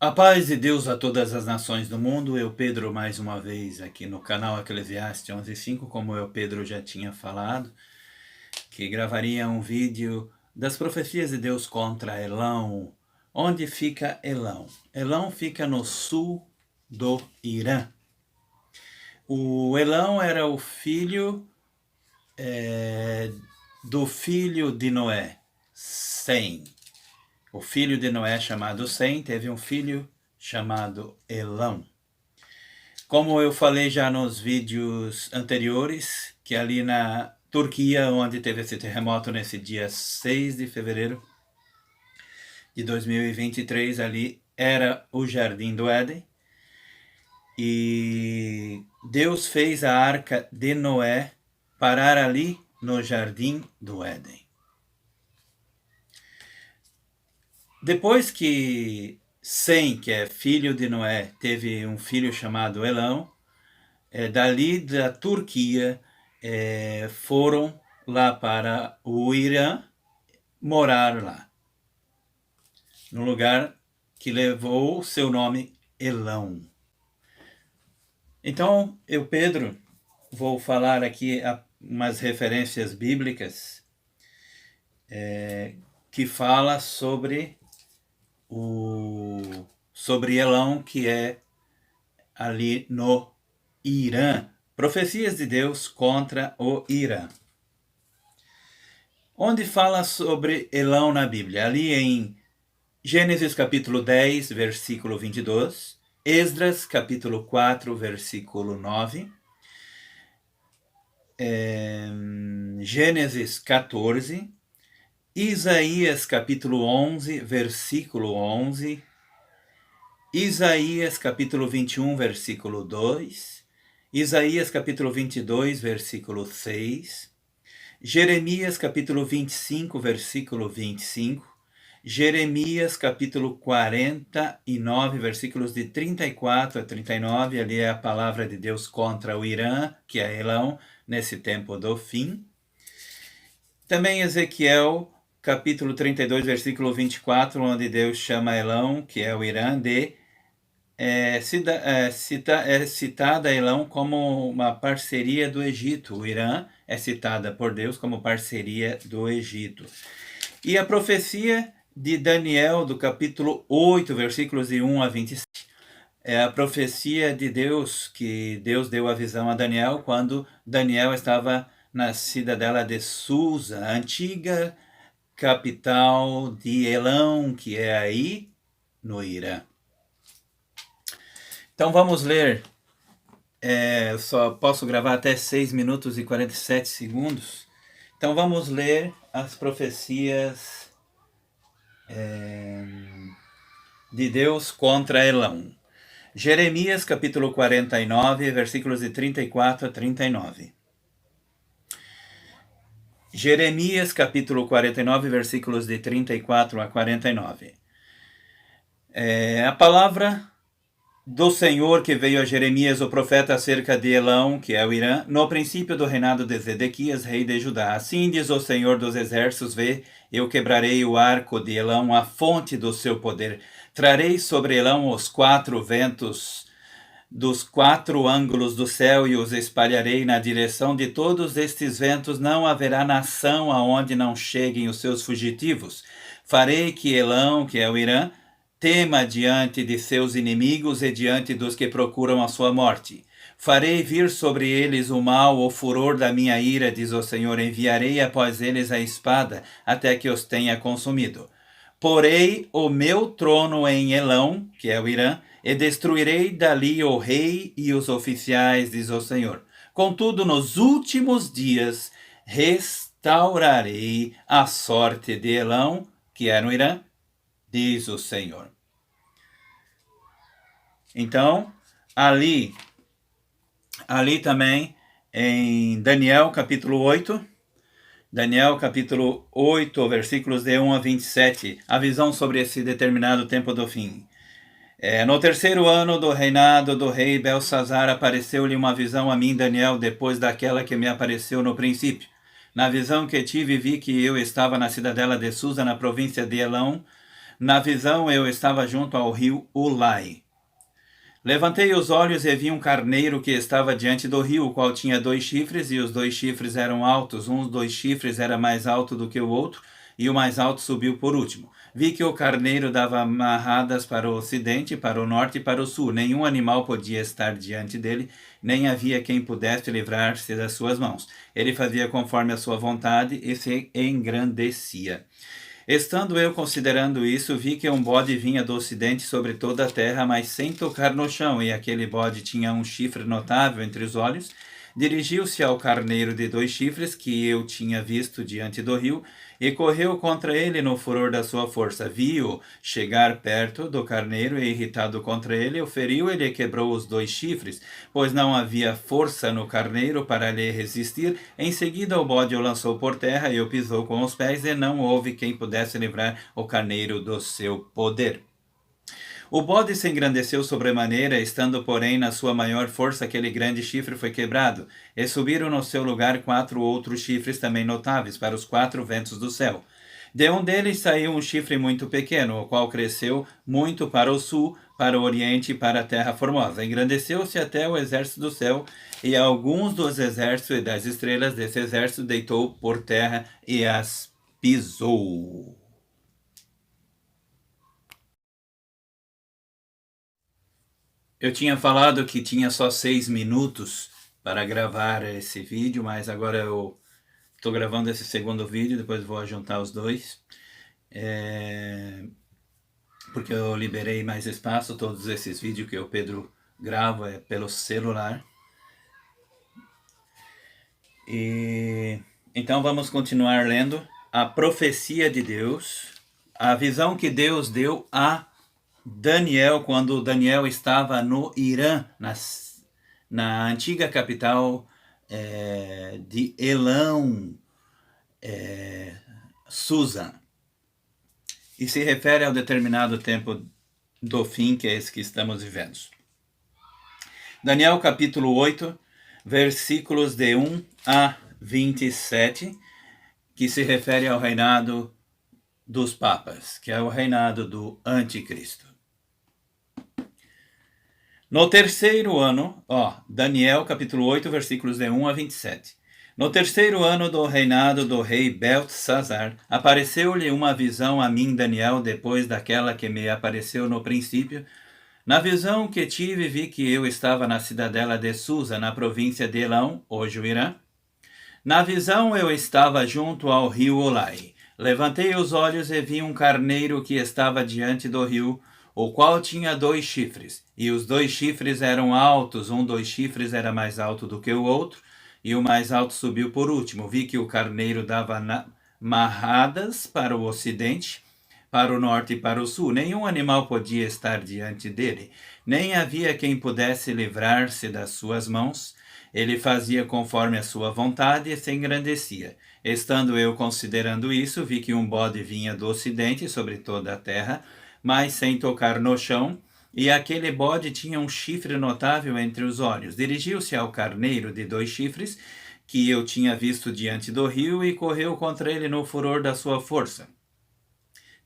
A paz de Deus a todas as nações do mundo. Eu, Pedro, mais uma vez aqui no canal Eclesiastes 11:5, como eu, Pedro, já tinha falado, que gravaria um vídeo das profecias de Deus contra Elão. Onde fica Elão? Elão fica no sul do Irã. O Elão era o filho do filho de Noé, Sem. O filho de Noé, chamado Sem, teve um filho chamado Elão. Como eu falei já nos vídeos anteriores, que ali na Turquia, onde teve esse terremoto nesse dia 6 de fevereiro de 2023, ali era o Jardim do Éden. E Deus fez a arca de Noé parar ali no Jardim do Éden. Depois que Sem, que é filho de Noé, teve um filho chamado Elão, dali da Turquia foram lá para o Irã morar lá, no lugar que levou o seu nome Elão. Então, eu, Pedro, vou falar aqui umas referências bíblicas que fala sobre Elão, que é ali no Irã. Profecias de Deus contra o Irã. Onde fala sobre Elão na Bíblia? Ali em Gênesis capítulo 10, versículo 22, Esdras capítulo 4, versículo 9, Gênesis 14, Isaías capítulo 11, versículo 11, Isaías capítulo 21, versículo 2, Isaías capítulo 22, versículo 6, Jeremias capítulo 25, versículo 25, Jeremias capítulo 49, versículos de 34 a 39, ali é a palavra de Deus contra o Irã, que é Elão, nesse tempo do fim. Também Ezequiel capítulo 32, versículo 24, onde Deus chama Elão, que é o Irã, de citada Elão como uma parceria do Egito. O Irã é citada por Deus como parceria do Egito. E a profecia de Daniel, do capítulo 8, versículos de 1 a 27, é a profecia de Deus, que Deus deu a visão a Daniel quando Daniel estava na cidadela de Susa, a antiga capital de Elão, que é aí no Irã. Então vamos ler, só posso gravar até 6 minutos e 47 segundos. Então vamos ler as profecias de Deus contra Elão. Jeremias capítulo 49, versículos de 34 a 39. Jeremias capítulo 49, versículos de 34 a 49. A palavra do Senhor que veio a Jeremias, o profeta, acerca de Elão, que é o Irã, no princípio do reinado de Zedequias, rei de Judá. Assim diz o Senhor dos exércitos: vê, eu quebrarei o arco de Elão, a fonte do seu poder. Trarei sobre Elão os 4 ventos dos 4 ângulos do céu e os espalharei na direção de todos estes ventos. Não haverá nação aonde não cheguem os seus fugitivos. Farei que Elão, que é o Irã, tema diante de seus inimigos e diante dos que procuram a sua morte. Farei vir sobre eles o mal, o furor da minha ira, diz o Senhor. Enviarei após eles a espada, até que os tenha consumido. Porei o meu trono em Elão, que é o Irã, e destruirei dali o rei e os oficiais, diz o Senhor. Contudo, nos últimos dias, restaurarei a sorte de Elão, que é no Irã, diz o Senhor. Então, ali também, em Daniel capítulo 8, versículos de 1 a 27, a visão sobre esse determinado tempo do fim. No terceiro ano do reinado do rei Belsazar, apareceu-lhe uma visão a mim, Daniel, depois daquela que me apareceu no princípio. Na visão que tive, vi que eu estava na cidadela de Susa, na província de Elão, Na visão eu estava junto ao rio Ulai. Levantei os olhos e vi um carneiro que estava diante do rio, o qual tinha 2 chifres, e os 2 chifres eram altos. Um dos 2 chifres era mais alto do que o outro, e o mais alto subiu por último. Vi que o carneiro dava amarradas para o ocidente, para o norte e para o sul. Nenhum animal podia estar diante dele, nem havia quem pudesse livrar-se das suas mãos. Ele fazia conforme a sua vontade e se engrandecia. Estando eu considerando isso, vi que um bode vinha do ocidente sobre toda a terra, mas sem tocar no chão, e aquele bode tinha um chifre notável entre os olhos. Dirigiu-se ao carneiro de 2 chifres, que eu tinha visto diante do rio, e correu contra ele no furor da sua força. Vi-o chegar perto do carneiro, e irritado contra ele, o feriu e lhe quebrou os 2 chifres, pois não havia força no carneiro para lhe resistir. Em seguida o bode o lançou por terra e o pisou com os pés, e não houve quem pudesse livrar o carneiro do seu poder. O bode se engrandeceu sobremaneira, estando, porém, na sua maior força, aquele grande chifre foi quebrado, e subiram no seu lugar 4 outros chifres também notáveis, para os 4 ventos do céu. De um deles saiu um chifre muito pequeno, o qual cresceu muito para o sul, para o oriente e para a terra formosa. Engrandeceu-se até o exército do céu, e alguns dos exércitos e das estrelas desse exército deitou por terra e as pisou. Eu tinha falado que tinha só 6 minutos para gravar esse vídeo, mas agora eu estou gravando esse segundo vídeo, depois vou juntar os dois. Porque eu liberei mais espaço. Todos esses vídeos que o Pedro grava é pelo celular. Então vamos continuar lendo a profecia de Deus, a visão que Deus deu a Daniel quando Daniel estava no Irã, na antiga capital de Elão, Susa. E se refere ao determinado tempo do fim, que é esse que estamos vivendo. Daniel capítulo 8, versículos de 1 a 27, que se refere ao reinado dos papas, que é o reinado do anticristo. No terceiro ano, Daniel capítulo 8, versículos de 1 a 27. No terceiro ano do reinado do rei Beltesazar, apareceu-lhe uma visão a mim, Daniel, depois daquela que me apareceu no princípio. Na visão que tive, vi que eu estava na cidadela de Susa, na província de Elão, hoje o Irã. Na visão eu estava junto ao rio Ulai. Levantei os olhos e vi um carneiro que estava diante do rio, o qual tinha 2 chifres, e os 2 chifres eram altos. Um dos chifres era mais alto do que o outro, e o mais alto subiu por último. Vi que o carneiro dava marradas para o ocidente, para o norte e para o sul. Nenhum animal podia estar diante dele, nem havia quem pudesse livrar-se das suas mãos. Ele fazia conforme a sua vontade e se engrandecia. Estando eu considerando isso, vi que um bode vinha do ocidente sobre toda a terra, mas sem tocar no chão, e aquele bode tinha um chifre notável entre os olhos. Dirigiu-se ao carneiro de 2 chifres, que eu tinha visto diante do rio, e correu contra ele no furor da sua força.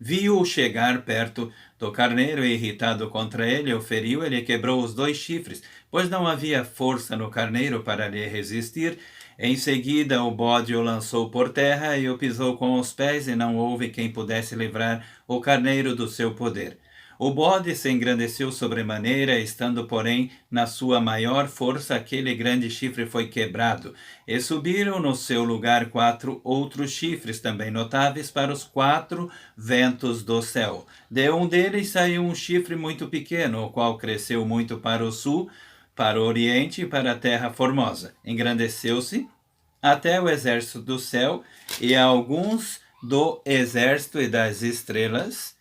Viu-o chegar perto do carneiro, e irritado contra ele, o feriu e lhe quebrou os 2 chifres, pois não havia força no carneiro para lhe resistir. Em seguida o bode o lançou por terra e o pisou com os pés, e não houve quem pudesse livrar o carneiro do seu poder. O bode se engrandeceu sobremaneira, estando, porém, na sua maior força, aquele grande chifre foi quebrado, e subiram no seu lugar 4 outros chifres, também notáveis, para os 4 ventos do céu. De um deles saiu um chifre muito pequeno, o qual cresceu muito para o sul, para o oriente e para a terra formosa. Engrandeceu-se até o exército do céu, e alguns do exército e das estrelas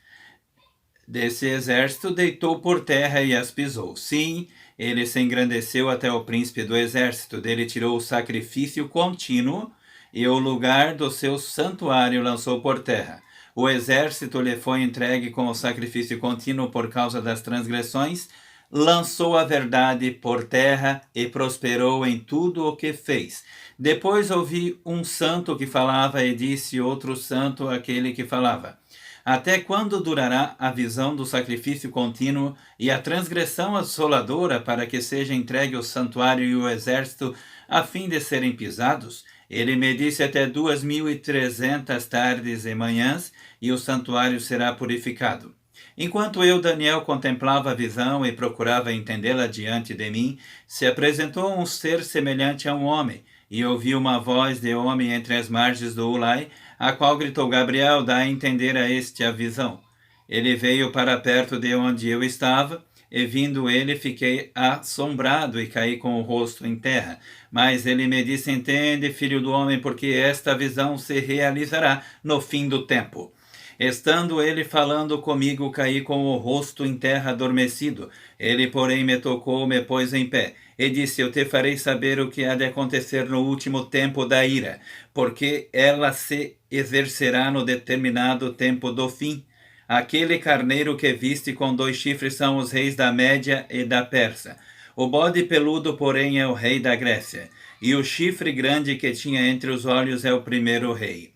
desse exército deitou por terra e as pisou. Sim, ele se engrandeceu até o príncipe do exército. Dele tirou o sacrifício contínuo, e o lugar do seu santuário lançou por terra. O exército lhe foi entregue com o sacrifício contínuo por causa das transgressões. Lançou a verdade por terra e prosperou em tudo o que fez. Depois ouvi um santo que falava, e disse outro santo àquele que falava: Até quando durará a visão do sacrifício contínuo e a transgressão assoladora para que seja entregue o santuário e o exército a fim de serem pisados? Ele me disse até 2.300 tardes e manhãs e o santuário será purificado. Enquanto eu, Daniel, contemplava a visão e procurava entendê-la diante de mim, se apresentou um ser semelhante a um homem, e ouvi uma voz de homem entre as margens do Ulai, a qual gritou: Gabriel, dá a entender a este a visão. Ele veio para perto de onde eu estava, e vindo ele, fiquei assombrado e caí com o rosto em terra. Mas ele me disse: entende, filho do homem, porque esta visão se realizará no fim do tempo. Estando ele falando comigo, caí com o rosto em terra adormecido. Ele, porém, me tocou, me pôs em pé, e disse: eu te farei saber o que há de acontecer no último tempo da ira, porque ela se exercerá no determinado tempo do fim. Aquele carneiro que viste com 2 chifres são os reis da Média e da Pérsia. O bode peludo, porém, é o rei da Grécia, e o chifre grande que tinha entre os olhos é o primeiro rei.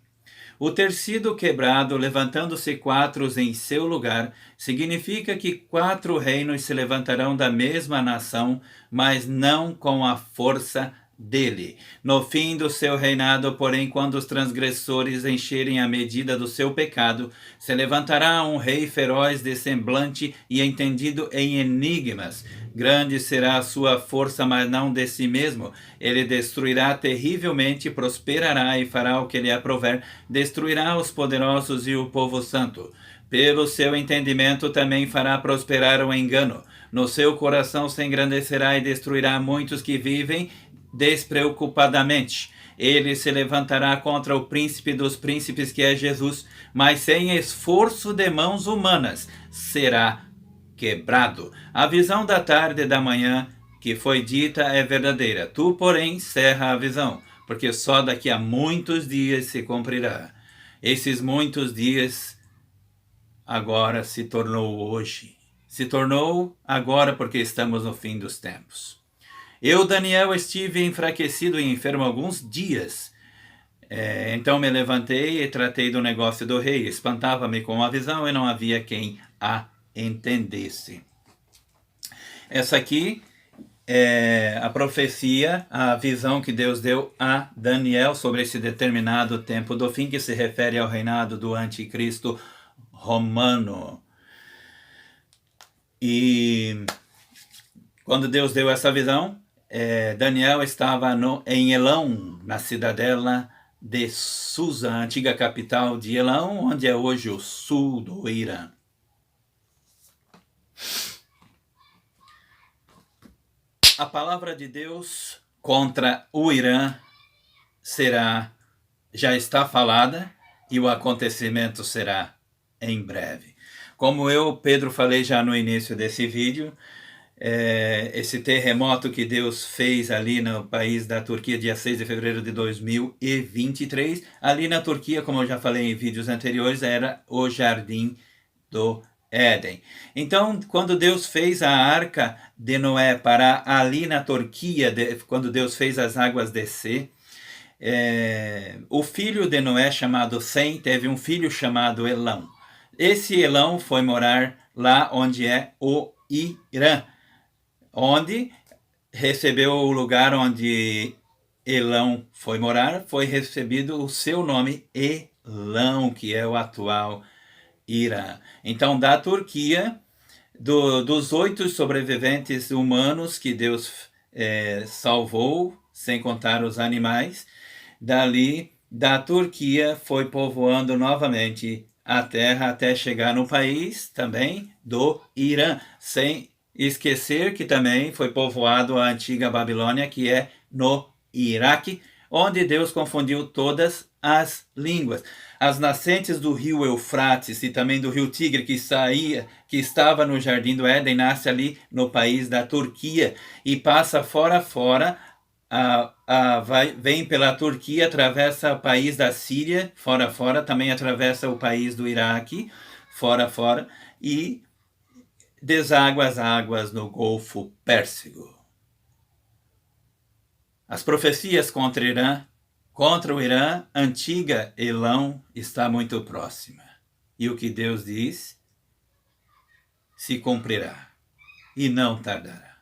O ter sido quebrado, levantando-se 4 em seu lugar, significa que 4 reinos se levantarão da mesma nação, mas não com a força dele. No fim do seu reinado, porém, quando os transgressores encherem a medida do seu pecado, se levantará um rei feroz de semblante e entendido em enigmas. Grande será a sua força, mas não de si mesmo. Ele destruirá terrivelmente, prosperará e fará o que lhe aprouver, destruirá os poderosos e o povo santo. Pelo seu entendimento também fará prosperar o engano. No seu coração se engrandecerá e destruirá muitos que vivem despreocupadamente. Ele se levantará contra o príncipe dos príncipes, que é Jesus, mas sem esforço de mãos humanas será quebrado. A visão da tarde e da manhã que foi dita é verdadeira. Tu, porém, cerra a visão, porque só daqui a muitos dias se cumprirá. Esses muitos dias agora se tornou hoje. Se tornou agora porque estamos no fim dos tempos. Eu, Daniel, estive enfraquecido e enfermo alguns dias. Então me levantei e tratei do negócio do rei. Espantava-me com a visão e não havia quem a entendesse. Essa aqui é a profecia, a visão que Deus deu a Daniel sobre esse determinado tempo do fim, que se refere ao reinado do anticristo romano. E quando Deus deu essa visão, Daniel estava em Elão, na cidadela de Susa, a antiga capital de Elão, onde é hoje o sul do Irã. A palavra de Deus contra o Irã já está falada, e o acontecimento será em breve. Como eu, Pedro, falei já no início desse vídeo, esse terremoto que Deus fez ali no país da Turquia, dia 6 de fevereiro de 2023, ali na Turquia, como eu já falei em vídeos anteriores, era o Jardim do Éden. Então, quando Deus fez a arca de Noé para ali na Turquia, quando Deus fez as águas descer, o filho de Noé, chamado Sem, teve um filho chamado Elão. Esse Elão foi morar lá onde é o Irã, onde recebeu o lugar onde Elão foi morar, foi recebido o seu nome Elão, que é o atual Irã. Então, da Turquia, dos 8 sobreviventes humanos que Deus salvou, sem contar os animais, dali da Turquia foi povoando novamente a terra até chegar no país também do Irã, sem esquecer que também foi povoado a antiga Babilônia, que é no Iraque, onde Deus confundiu todas as línguas. As nascentes do rio Eufrates e também do rio Tigre, que estava no Jardim do Éden, nasce ali no país da Turquia e passa fora, vem pela Turquia, atravessa o país da Síria, fora, também atravessa o país do Iraque, fora, e deságua as águas no Golfo Pérsico. As profecias contra o Irã, antiga Elão, está muito próxima. E o que Deus diz se cumprirá, e não tardará.